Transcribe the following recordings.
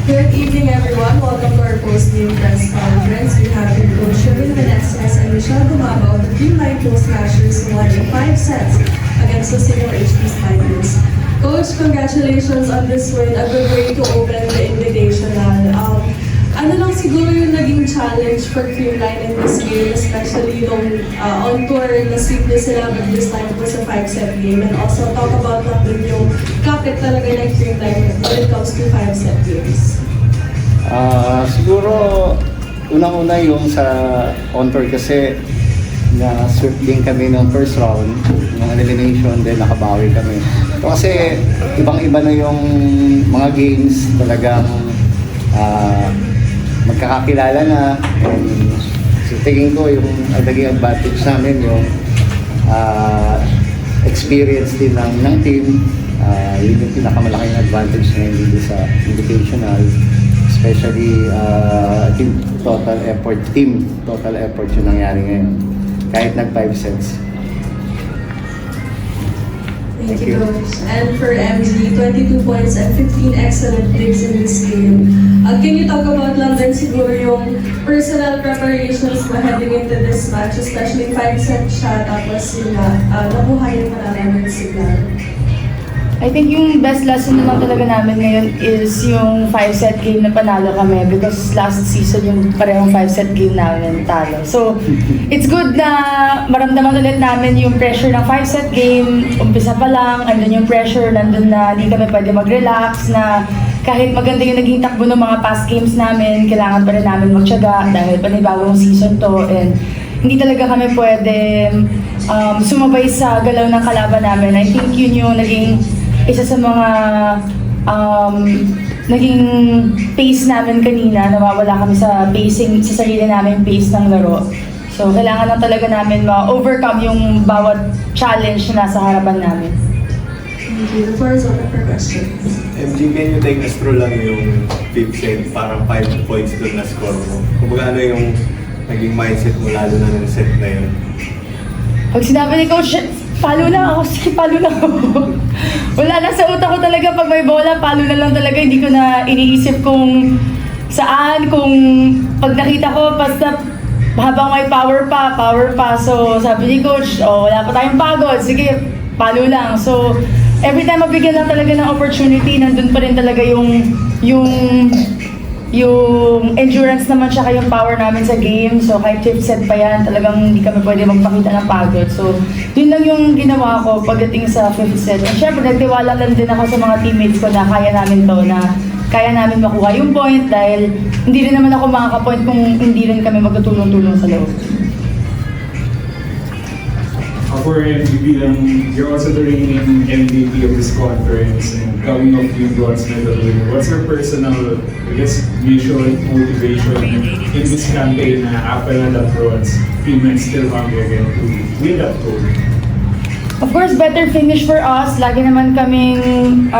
Good evening, everyone. Welcome to our post-game press conference. We have here Coach Sherwin Meneses and Michelle Gumabo, the Dreamline Post Smashers, who won in 5 sets against the Senior HP Spiders. Coach, congratulations on this win. A good way to open the Invitational. Ano lang siguro yung naging challenge for Dreamline in this game, especially nung on tour, na-sweep na sila, but this time it was a 5-set game. And also talk about lang din yung kapit talaga ng Dreamline when it comes to 5-set games. Siguro, unang-una yung sa on-tour kasi na-sweep din kami ng first round, yung elimination, then nakabawi kami. So, kasi ibang-iba na yung mga games, talagang magkakakilala na. And so, tingin ko yung naging advantage namin yung experience din ng team. Yun yung pinakamalaking advantage na dito sa Invitational. Especially team total effort yung nangyari ngayon. Kahit nag 5 sets. Thank you, Coach. And for MG, 22 points and 15 excellent plays in this game. Can you talk about lang din siguro yung personal preparations mo heading into this match, especially 5-set siya, tapos yun na, nakuha yung malaman ng signal? I think yung best lesson naman talaga namin ngayon is yung 5-set game na panalo kami because last season yung parehong 5-set game namin talo. So, it's good na maramdaman ulit namin yung pressure ng 5-set game. Umpisa pa lang, andun yung pressure, nandun na hindi kami pwede mag-relax, na kahit maganda yung naging takbo ng mga past games namin, kailangan pa rin namin magtiyaga dahil panibagong season to, and hindi talaga kami pwede sumabay sa galaw ng kalaban namin. I think yun yung naging isa sa mga naging pace namin kanina. Nawawala kami sa pacing, sa sarili namin pace ng laro. So, kailangan lang talaga namin ma-overcome yung bawat challenge na nasa harapan namin. Thank you. The floor is open for questions. MG, can you take us through lang yung 5th set, parang 5 points doon na score mo? Kumbaga ano yung naging mindset mo lalo na ng set na yun? Pag sinabi ni Coach, palo na ako, sige, palo na ako. Wala na sa utak ko talaga pag may bola, palo na lang talaga. Hindi ko na iniisip kung saan, kung pag nakita ko, basta habang may power pa. So sabi ni Coach, wala pa tayong pagod, sige, palo lang. So every time mabigyan lang talaga ng opportunity, nandun pa rin talaga yung endurance naman siya yung power namin sa game. So kahit 5th set pa yan, talagang hindi kami pwede magpakita ng pagod. So yun lang yung ginawa ko pagdating sa 5th set. And syempre nagtiwala lang din ako sa mga teammates ko na kaya namin to, na kaya namin makuha yung point dahil hindi rin naman ako makaka-point kung hindi rin kami magtutulong-tulong sa loob. For MVP lang, you're also the reigning MVP of this conference and coming off yung bronze medal winner. What's your personal, I guess, mission, motivation in this campaign na after na that bronze, teammates still hungry again to win that gold? Of course, better finish for us. Lagi naman kaming,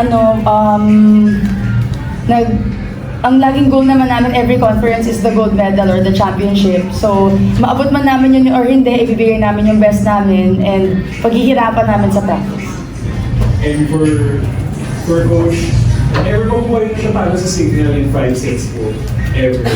ang laging goal naman namin every conference is the gold medal or the championship. So, maabot man namin yun or hindi, ibibigay namin yung best namin and paghihirapan namin sa practice. And for Coach, ever po po yung natalo sa Signal in 5 sets po, ever.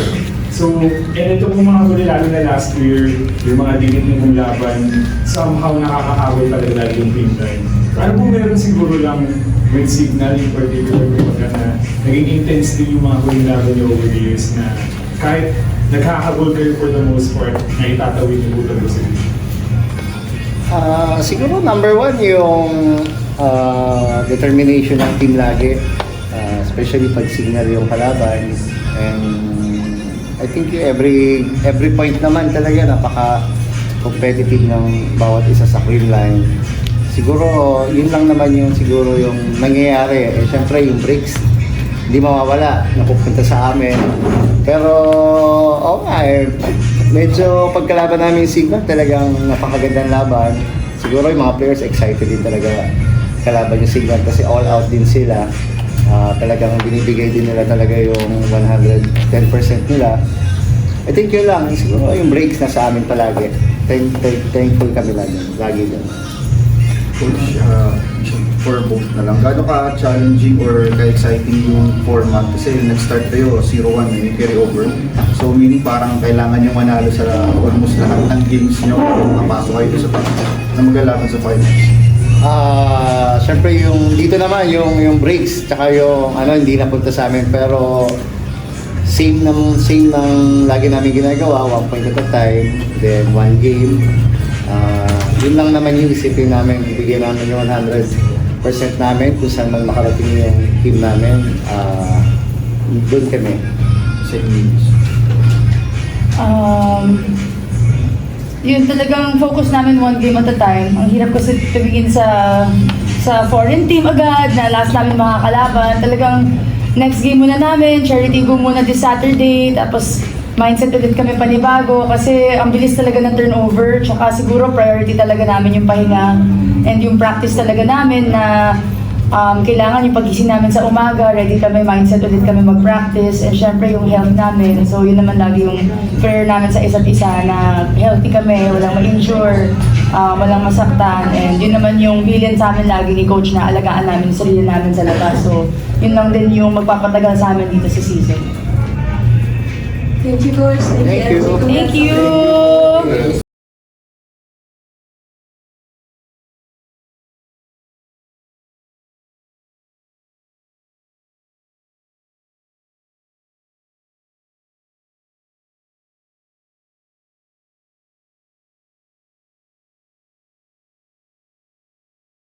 So, and ito po mga huli, lalo na last year, yung mga dinit mong laban, somehow nakakahabol talaga lalo yung team time. Ano po meron siguro lang with Signal in particular, na naging intense din yung mga huling laban niyo over the years na kahit nagkakahabol kayo for the most part, na itatawid niyo po talaga sa game? Siguro number 1 yung determination ng team lagi, especially pag signal yung kalaban. And I think every point naman talaga napaka-competitive ng bawat isa sa Dreamline. Siguro yun lang naman yung siguro yung nangyayari. Siyempre yung breaks hindi mawawala, napupunta sa amin. Pero medyo pagkalaban namin yung Signal, talagang napakagandang laban. Siguro yung mga players excited din talaga kalaban yung Signal kasi all out din sila. Talagang binibigay din nila talaga yung 110% nila. I think yun lang, siguro yung breaks na sa amin palagi. Thankful kami lagi din. Coach, for both na lang, gaano ka-challenging or ka-exciting yung format? Kasi nag-start kayo, 0-1 yung carry over. So meaning parang kailangan nyo manalo sa almost lahat ng games nyo kung makapasok kayo sa top na maglalaban sa finals. Siyempre yung dito naman yung breaks tsaka yung hindi napunta sa amin pero same ng lagi namin ginagawa, 1 point at a time, then 1 game. Yun lang naman yung isipin namin, ibigay namin yung 100% namin kung saan man makarating yung team namin. Doon kami. Same games. Yun talagang focus namin 1 game at a time. Ang hirap kasi tumingin sa foreign team agad na last namin mga kalaban. Talagang next game muna namin, charity go muna this Saturday, tapos mindset ulit kami panibago kasi ang bilis talaga ng turnover, tsaka siguro priority talaga namin yung pahinga and yung practice talaga namin na kailangan yung pagising namin sa umaga, ready kami, mindset ulit kami mag-practice, and syempre yung health namin. So yun naman lagi yung prayer namin sa isa't isa na healthy kami, walang ma-injure, walang masaktan, and yun naman yung bilin sa amin lagi ni Coach na alagaan namin yung sarili namin sa labas. So yun lang din yung magpapatagal sa amin dito sa season. Thank you, Coach. Thank you. Thank Thank you!